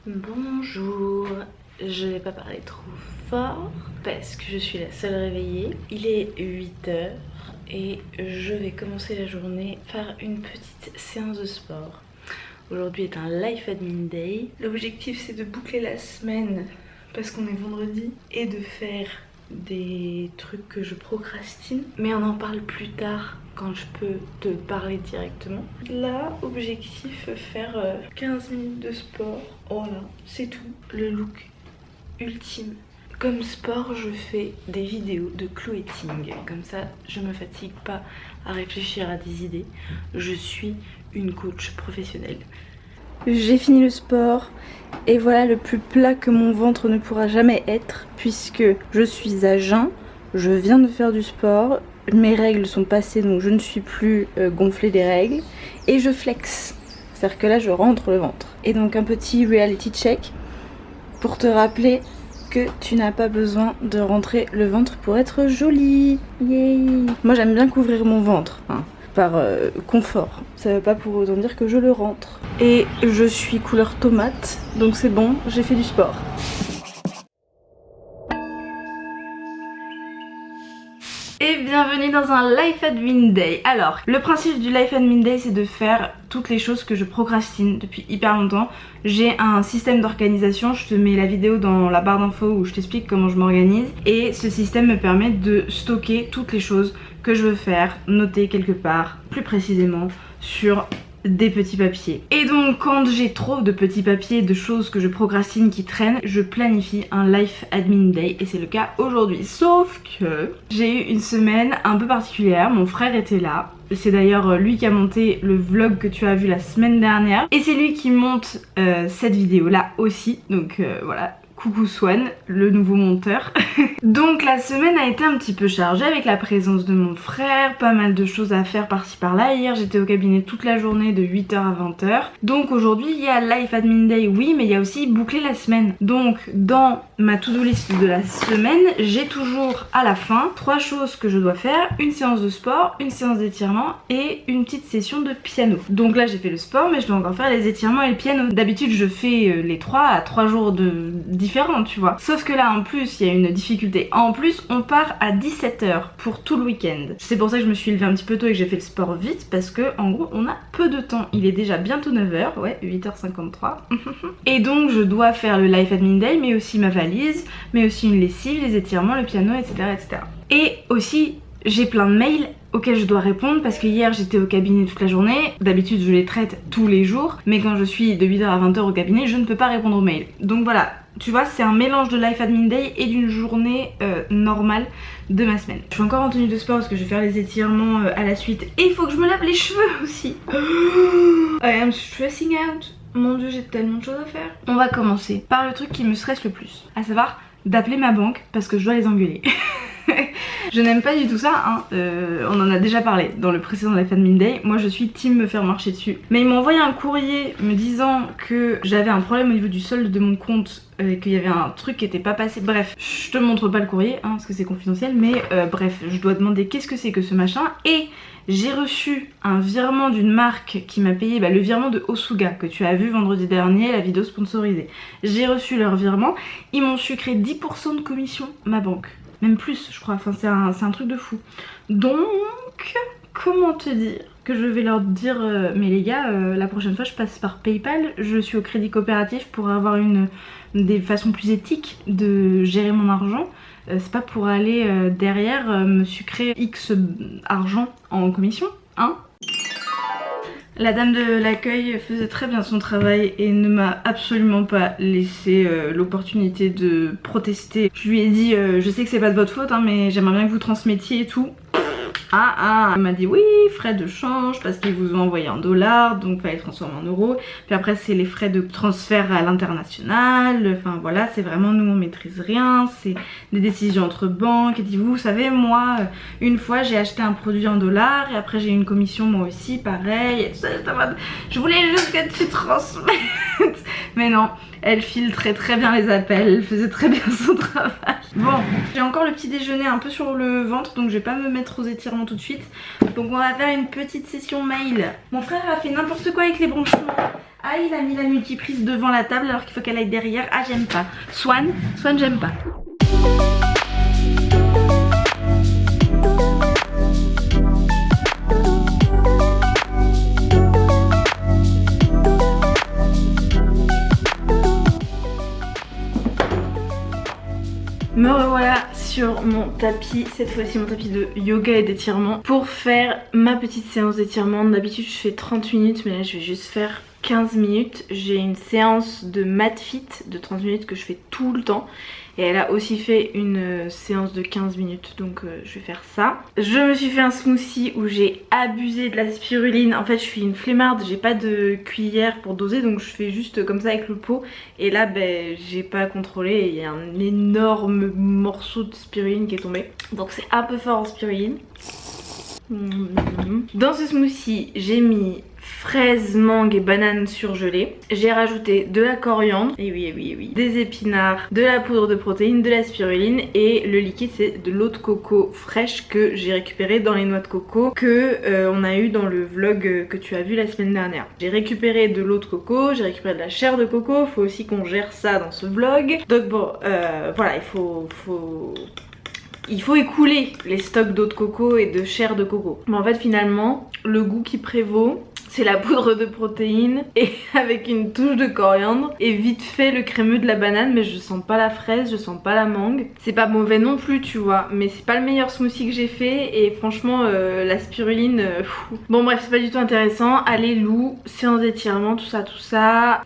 Bonjour, je vais pas parler trop fort parce que je suis la seule réveillée. Il est 8h et je vais commencer la journée par une petite séance de sport. Aujourd'hui est un Life Admin Day. L'objectif c'est de boucler la semaine parce qu'on est vendredi et de faire des trucs que je procrastine. Mais on en parle plus tard quand je peux te parler directement. Là, objectif, faire 15 minutes de sport. Voilà, c'est tout. Le look ultime. Comme sport, je fais des vidéos de cloeting. Comme ça, je me fatigue pas à réfléchir à des idées. Je suis une coach professionnelle. J'ai fini le sport et voilà le plus plat que mon ventre ne pourra jamais être puisque je suis à jeun, je viens de faire du sport, mes règles sont passées donc je ne suis plus gonflée des règles et je flex, c'est-à-dire que là je rentre le ventre. Et donc un petit reality check pour te rappeler que tu n'as pas besoin de rentrer le ventre pour être jolie. Yay. Moi j'aime bien couvrir mon ventre, hein. Par confort, ça veut pas pour autant dire que je le rentre. Et je suis couleur tomate, donc c'est bon, j'ai fait du sport. Et bienvenue dans un Life Admin Day. Alors, le principe du Life Admin Day, c'est de faire toutes les choses que je procrastine depuis hyper longtemps. J'ai un système d'organisation, je te mets la vidéo dans la barre d'infos où je t'explique comment je m'organise. Et ce système me permet de stocker toutes les choses que je veux faire, noter quelque part, plus précisément sur des petits papiers. Et donc quand j'ai trop de petits papiers, de choses que je procrastine qui traînent, je planifie un Life Admin Day et c'est le cas aujourd'hui. Sauf que j'ai eu une semaine un peu particulière, mon frère était là. C'est d'ailleurs lui qui a monté le vlog que tu as vu la semaine dernière. Et c'est lui qui monte cette vidéo là aussi, donc voilà. Coucou Swan, le nouveau monteur. Donc la semaine a été un petit peu chargée avec la présence de mon frère, pas mal de choses à faire par-ci par-là. Hier j'étais au cabinet toute la journée de 8h à 20h. Donc aujourd'hui il y a Life Admin Day, oui, mais il y a aussi boucler la semaine. Donc dans ma to-do list de la semaine, j'ai toujours à la fin 3 choses que je dois faire. Une séance de sport, une séance d'étirement et une petite session de piano. Donc là j'ai fait le sport mais je dois encore faire les étirements et le piano. D'habitude je fais les 3 à 3 jours différents, tu vois. Sauf que là en plus il y a une difficulté. En plus on part à 17h pour tout le week-end. C'est pour ça que je me suis levée un petit peu tôt et que j'ai fait le sport vite parce que en gros on a peu de temps. Il est déjà bientôt 9h, ouais 8h53. Et donc je dois faire le Life Admin Day mais aussi ma valise, mais aussi une lessive, les étirements, le piano, etc. etc. Et aussi j'ai plein de mails auxquels je dois répondre parce que hier j'étais au cabinet toute la journée. D'habitude je les traite tous les jours, mais quand je suis de 8h à 20h au cabinet je ne peux pas répondre aux mails. Donc voilà, tu vois, c'est un mélange de Life Admin Day et d'une journée normale de ma semaine. Je suis encore en tenue de sport parce que je vais faire les étirements à la suite et il faut que je me lave les cheveux aussi. I am stressing out. Mon dieu, j'ai tellement de choses à faire. On va commencer par le truc qui me stresse le plus, à savoir d'appeler ma banque parce que je dois les engueuler. Je n'aime pas du tout ça, hein. On en a déjà parlé dans le précédent Life Admin Day. Moi je suis team me faire marcher dessus. Mais ils m'ont envoyé un courrier me disant que j'avais un problème au niveau du solde de mon compte, qu'il y avait un truc qui était pas passé. Bref, je te montre pas le courrier hein, parce que c'est confidentiel, mais bref, je dois demander qu'est-ce que c'est que ce machin. Et j'ai reçu un virement d'une marque qui m'a payé le virement de Osuga que tu as vu vendredi dernier, la vidéo sponsorisée. J'ai reçu leur virement, ils m'ont sucré 10% de commission, ma banque. Même plus je crois, enfin c'est un truc de fou. Donc comment te dire que je vais leur dire mais les gars la prochaine fois je passe par PayPal, je suis au crédit coopératif pour avoir des façons plus éthiques de gérer mon argent. C'est pas pour aller derrière me sucrer X argent en commission, hein. La dame de l'accueil faisait très bien son travail et ne m'a absolument pas laissé l'opportunité de protester. Je lui ai dit je sais que c'est pas de votre faute hein, mais j'aimerais bien que vous transmettiez et tout. Elle m'a dit oui, frais de change parce qu'ils vous ont envoyé en dollars donc fallait transformer en euros. Puis après c'est les frais de transfert à l'international. Enfin voilà, c'est vraiment nous on maîtrise rien, c'est des décisions entre banques. Et dit vous savez moi une fois j'ai acheté un produit en dollars et après j'ai eu une commission moi aussi pareil. Et tout ça, je voulais juste que tu transmettes. Mais non, elle filtrait très bien les appels, elle faisait très bien son travail. Bon, j'ai encore le petit déjeuner un peu sur le ventre donc je vais pas me mettre aux étirements tout de suite. Donc on va faire une petite session mail. Mon frère a fait n'importe quoi avec les branchements. Ah, il a mis la multiprise devant la table alors qu'il faut qu'elle aille derrière. Ah, j'aime pas. Swan, j'aime pas. Me revoilà sur mon tapis, cette fois-ci mon tapis de yoga et d'étirement pour faire ma petite séance d'étirement. D'habitude je fais 30 minutes mais là je vais juste faire 15 minutes. J'ai une séance de mat fit de 30 minutes que je fais tout le temps. Et elle a aussi fait une séance de 15 minutes, donc je vais faire ça. Je me suis fait un smoothie où j'ai abusé de la spiruline. En fait je suis une flemmarde, j'ai pas de cuillère pour doser, donc je fais juste comme ça avec le pot. Et là ben j'ai pas contrôlé et il y a un énorme morceau de spiruline qui est tombé. Donc c'est un peu fort en spiruline. Dans ce smoothie j'ai mis fraises, mangue et bananes surgelées. J'ai rajouté de la coriandre, et oui, des épinards, de la poudre de protéines, de la spiruline et le liquide c'est de l'eau de coco fraîche que j'ai récupéré dans les noix de coco que on a eu dans le vlog que tu as vu la semaine dernière. J'ai récupéré de l'eau de coco, j'ai récupéré de la chair de coco, faut aussi qu'on gère ça dans ce vlog. Donc bon, voilà, il faut écouler les stocks d'eau de coco et de chair de coco. Mais en fait finalement, le goût qui prévaut, c'est la poudre de protéines et avec une touche de coriandre et vite fait le crémeux de la banane, mais je sens pas la fraise, je sens pas la mangue. C'est pas mauvais non plus tu vois, mais c'est pas le meilleur smoothie que j'ai fait et franchement la spiruline, bon bref c'est pas du tout intéressant. Allez Lou, séance d'étirement, tout ça.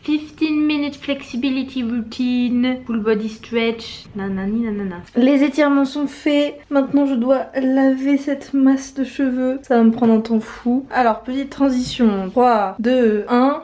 15 minutes flexibility routine, full body stretch, nanani nanana. Les étirements sont faits, maintenant je dois laver cette masse de cheveux, ça va me prendre un temps fou. Alors petite transition. 3, 2, 1.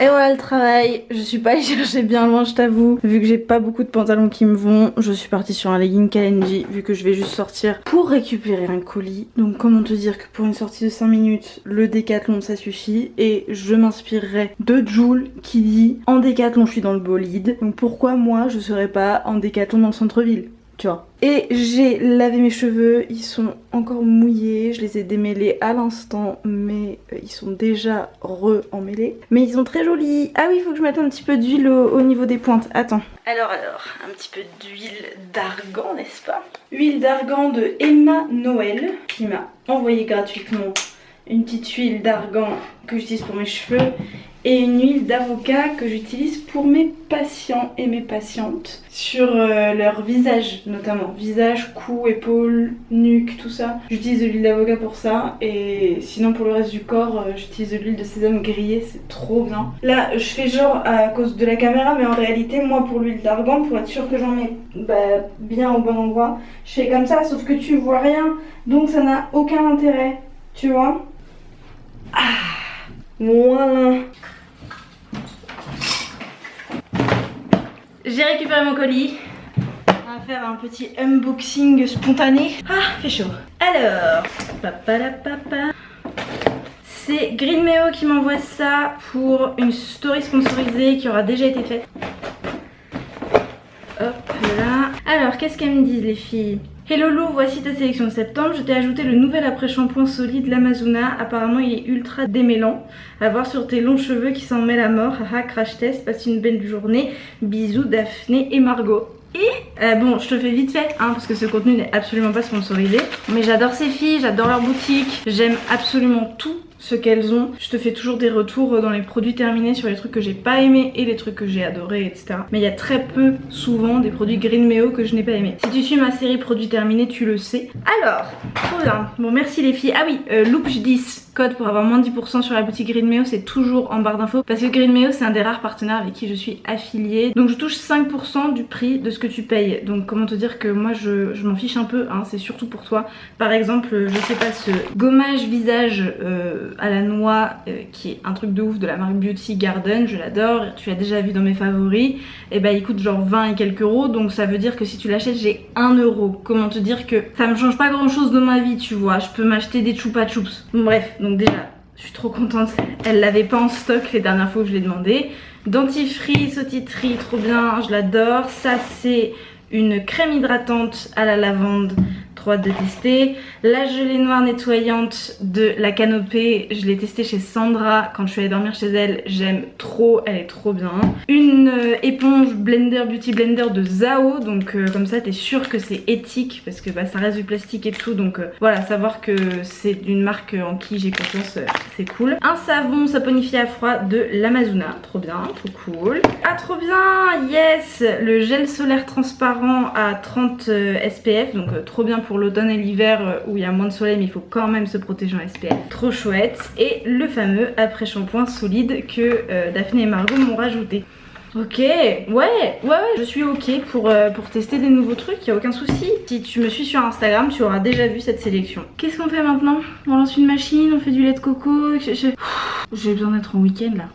Et voilà le travail. Je suis pas allée chercher bien loin, je t'avoue. Vu que j'ai pas beaucoup de pantalons qui me vont, je suis partie sur un legging Kalenji. Vu que je vais juste sortir pour récupérer un colis. Donc comment te dire que pour une sortie de 5 minutes, le décathlon ça suffit. Et je m'inspirerai de Jules qui dit en décathlon je suis dans le bolide. Donc pourquoi moi je serais pas en décathlon dans le centre-ville, tu vois. Et j'ai lavé mes cheveux, ils sont encore mouillés, je les ai démêlés à l'instant, mais ils sont déjà re-emmêlés. Mais ils sont très jolis. Ah oui, il faut que je mette un petit peu d'huile au niveau des pointes. Attends. Alors, un petit peu d'huile d'argan, n'est-ce pas? Huile d'argan de Emma Noël, qui m'a envoyé gratuitement une petite huile d'argan que j'utilise pour mes cheveux. Et une huile d'avocat que j'utilise pour mes patients et mes patientes sur leur visage notamment. Visage, cou, épaules, nuque, tout ça. J'utilise de l'huile d'avocat pour ça et sinon pour le reste du corps j'utilise de l'huile de sésame grillée, c'est trop bien. Là je fais genre à cause de la caméra mais en réalité moi pour l'huile d'argan, pour être sûre que j'en mets bien au bon endroit, je fais comme ça sauf que tu vois rien donc ça n'a aucun intérêt, tu vois. Ah, voilà. J'ai récupéré mon colis. On va faire un petit unboxing spontané. Ah, fait chaud. Alors, c'est Greenmeo qui m'envoie ça pour une story sponsorisée qui aura déjà été faite. Hop là. Alors, qu'est-ce qu'elles me disent les filles? Hello Lou, voici ta sélection de septembre. Je t'ai ajouté le nouvel après-shampoing solide l'Amazona. Apparemment il est ultra démêlant. À voir sur tes longs cheveux qui s'en mêlent à mort. Haha, crash test, passe une belle journée. Bisous Daphné et Margot. Et bon, je te fais vite fait hein, parce que ce contenu n'est absolument pas sponsorisé. Mais j'adore ces filles, j'adore leur boutique. J'aime absolument tout ce qu'elles ont. Je te fais toujours des retours dans les produits terminés sur les trucs que j'ai pas aimé et les trucs que j'ai adoré, etc. Mais il y a très peu souvent des produits Greenmeo que je n'ai pas aimé. Si tu suis ma série produits terminés, tu le sais. Alors, trop bien. Bon, merci les filles. Ah oui, Loopj10. Code pour avoir moins de 10% sur la boutique Greenmeo, c'est toujours en barre d'infos parce que Greenmeo c'est un des rares partenaires avec qui je suis affiliée, donc je touche 5% du prix de ce que tu payes. Donc comment te dire que moi je m'en fiche un peu hein, c'est surtout pour toi. Par exemple je sais pas, ce gommage visage à la noix qui est un truc de ouf de la marque Beauty Garden, je l'adore, tu l'as déjà vu dans mes favoris, et bah il coûte genre 20 et quelques euros, donc ça veut dire que si tu l'achètes j'ai 1 euro. Comment te dire que ça me change pas grand chose dans ma vie, tu vois, je peux m'acheter des chupa chups. Bon, bref, donc déjà je suis trop contente, elle l'avait pas en stock les dernières fois que je l'ai demandé. Dentifrice, sautisserie, trop bien, je l'adore. Ça c'est une crème hydratante à la lavande, trop hâte de tester. La gelée noire nettoyante de la Canopée, je l'ai testée chez Sandra quand je suis allée dormir chez elle, j'aime trop, elle est trop bien. Une éponge blender, beauty blender de Zao, donc comme ça t'es sûr que c'est éthique parce que bah, ça reste du plastique et tout, donc voilà, savoir que c'est d'une marque en qui j'ai confiance, c'est cool. Un savon saponifié à froid de l'Amazona, trop bien, trop cool. Ah trop bien, yes, le gel solaire transparent à 30 SPF, donc trop bien pour l'automne et l'hiver où il y a moins de soleil mais il faut quand même se protéger en SPF, trop chouette. Et le fameux après-shampoing solide que Daphné et Margot m'ont rajouté. Ok, ouais, je suis ok pour tester des nouveaux trucs, y a aucun souci. Si tu me suis sur Instagram, tu auras déjà vu cette sélection. Qu'est-ce qu'on fait maintenant? On lance une machine, on fait du lait de coco. J'ai besoin d'être en week-end là.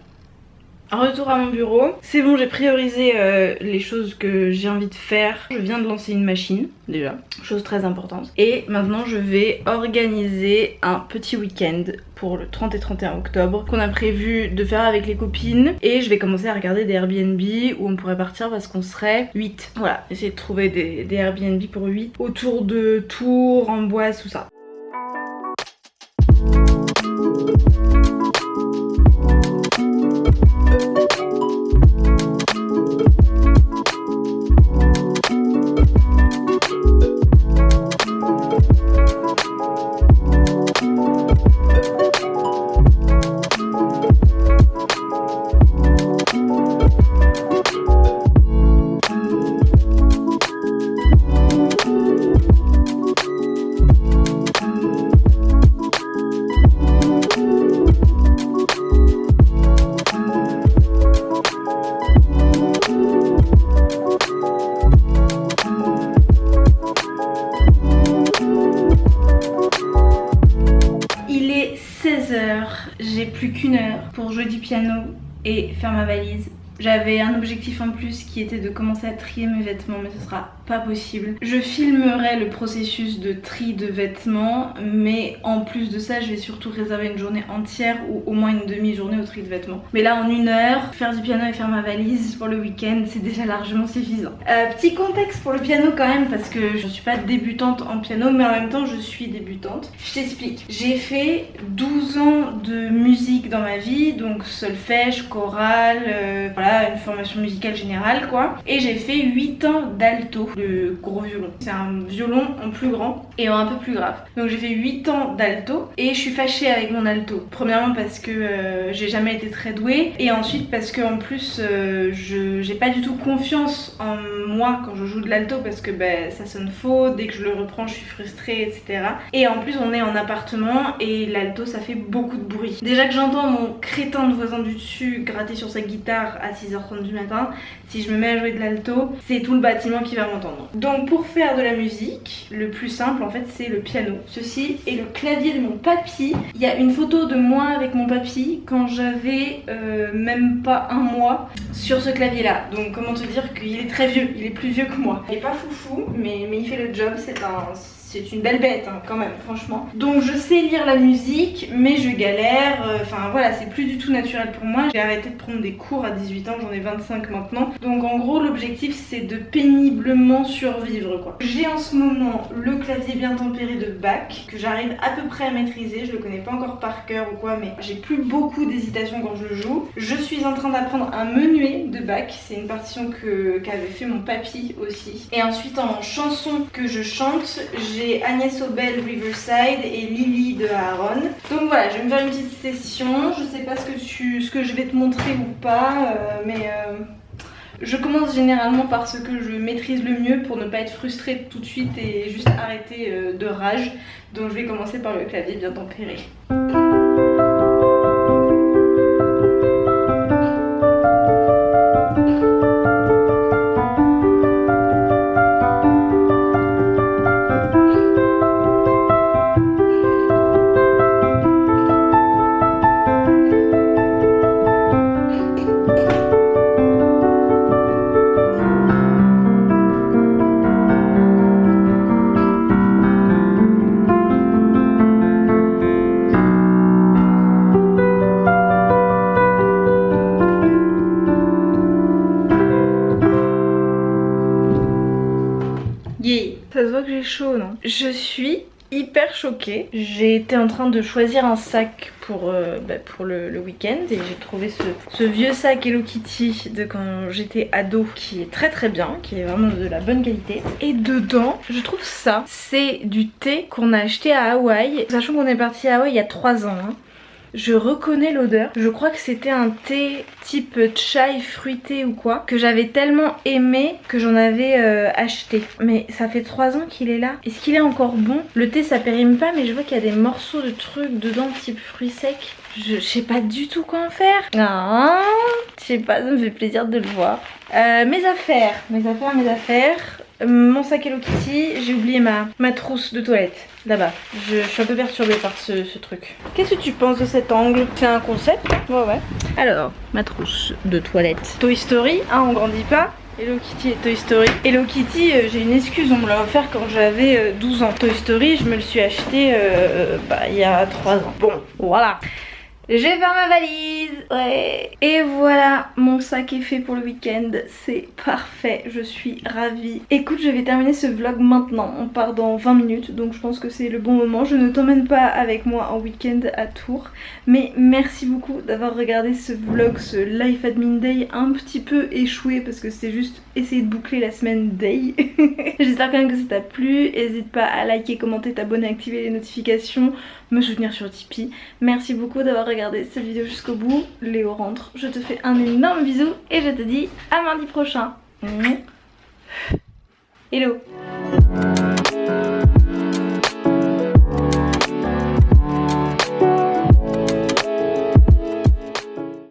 Retour à mon bureau, c'est bon, j'ai priorisé les choses que j'ai envie de faire. Je viens de lancer une machine déjà, chose très importante. Et maintenant je vais organiser un petit week-end pour le 30 et 31 octobre qu'on a prévu de faire avec les copines. Et je vais commencer à regarder des Airbnb où on pourrait partir parce qu'on serait 8. Voilà, essayer de trouver des Airbnb pour 8 autour de Tours, Amboise, tout ça. J'ai plus qu'une heure pour jouer du piano et faire ma valise. J'avais un objectif en plus qui était de commencer à trier mes vêtements, mais ce sera pas possible. Je filmerai le processus de tri de vêtements, mais en plus de ça, je vais surtout réserver une journée entière ou au moins une demi-journée au tri de vêtements. Mais là, en une heure, faire du piano et faire ma valise pour le week-end, c'est déjà largement suffisant. Petit contexte pour le piano quand même, parce que je suis pas débutante en piano, mais en même temps, je suis débutante. Je t'explique. J'ai fait 12 ans de musique dans ma vie, donc solfège, chorale, voilà, une formation musicale générale quoi. Et j'ai fait 8 ans d'alto, le gros violon. C'est un violon en plus grand et en un peu plus grave. Donc j'ai fait 8 ans d'alto et je suis fâchée avec mon alto. Premièrement parce que j'ai jamais été très douée et ensuite parce que en plus j'ai pas du tout confiance en moi quand je joue de l'alto parce que ça sonne faux, dès que je le reprends je suis frustrée etc. Et en plus on est en appartement et l'alto ça fait beaucoup de bruit. Déjà que j'entends mon crétin de voisin du dessus gratter sur sa guitare à 6h30 du matin, si je me mets à jouer de l'alto, c'est tout le bâtiment qui va m'entendre. Donc pour faire de la musique, le plus simple en fait c'est le piano. Ceci est le clavier de mon papy. Il y a une photo de moi avec mon papy quand j'avais même pas un mois sur ce clavier là. Donc comment te dire qu'il est très vieux, il est plus vieux que moi. Il est pas foufou mais il fait le job, c'est une belle bête hein, quand même franchement. Donc je sais lire la musique mais je galère, enfin voilà c'est plus du tout naturel pour moi. J'ai arrêté de prendre des cours à 18 ans, j'en ai 25 maintenant. Donc en gros l'objectif c'est de péniblement survivre quoi. J'ai en ce moment le clavier bien tempéré de Bach que j'arrive à peu près à maîtriser, je le connais pas encore par cœur ou quoi mais j'ai plus beaucoup d'hésitation quand je le joue. Je suis en train d'apprendre un menuet de Bach, c'est une partition qu'avait fait mon papy aussi. Et ensuite en chanson que je chante, j'ai Agnès Obel Riverside et Lily de Aaron. Donc voilà, je vais me faire une petite session. Je sais pas ce que je vais te montrer ou pas, mais je commence généralement par ce que je maîtrise le mieux pour ne pas être frustrée tout de suite et juste arrêter de rage. Donc je vais commencer par le clavier bien tempéré. Yeah. Ça se voit que j'ai chaud, non? Je suis hyper choquée. J'ai été en train de choisir un sac pour le week-end et j'ai trouvé ce vieux sac Hello Kitty de quand j'étais ado qui est très très bien, qui est vraiment de la bonne qualité. Et dedans, je trouve ça, c'est du thé qu'on a acheté à Hawaï, sachant qu'on est parti à Hawaï il y a 3 ans. Hein. Je reconnais l'odeur. Je crois que c'était un thé type chai fruité ou quoi, que j'avais tellement aimé que j'en avais acheté. Mais ça fait 3 ans qu'il est là. Est-ce qu'il est encore bon? Le thé ça périme pas, mais je vois qu'il y a des morceaux de trucs dedans type fruits secs. Je sais pas du tout quoi en faire. Ah, je sais pas, ça me fait plaisir de le voir. Mes affaires. Mon sac Hello Kitty, j'ai oublié ma trousse de toilette là-bas. Je suis un peu perturbée par ce truc. Qu'est-ce que tu penses de cet angle? C'est un concept? Ouais. Alors, ma trousse de toilette. Toy Story, hein, on grandit pas. Hello Kitty et Toy Story. Hello Kitty, j'ai une excuse, on me l'a offert quand j'avais 12 ans. Toy Story, je me le suis acheté il y a 3 ans. Bon, voilà. Je vais faire ma valise, ouais. Et voilà, mon sac est fait pour le week-end, c'est parfait, je suis ravie. Écoute, je vais terminer ce vlog maintenant, on part dans 20 minutes, donc je pense que c'est le bon moment. Je ne t'emmène pas avec moi en week-end à Tours, mais merci beaucoup d'avoir regardé ce vlog, ce Life Admin Day un petit peu échoué parce que c'était juste essayer de boucler la semaine day. J'espère quand même que ça t'a plu, n'hésite pas à liker, commenter, t'abonner, activer les notifications, me soutenir sur Tipeee. Merci beaucoup d'avoir regardé cette vidéo jusqu'au bout. Léo rentre, je te fais un énorme bisou et je te dis à mardi prochain. Hello.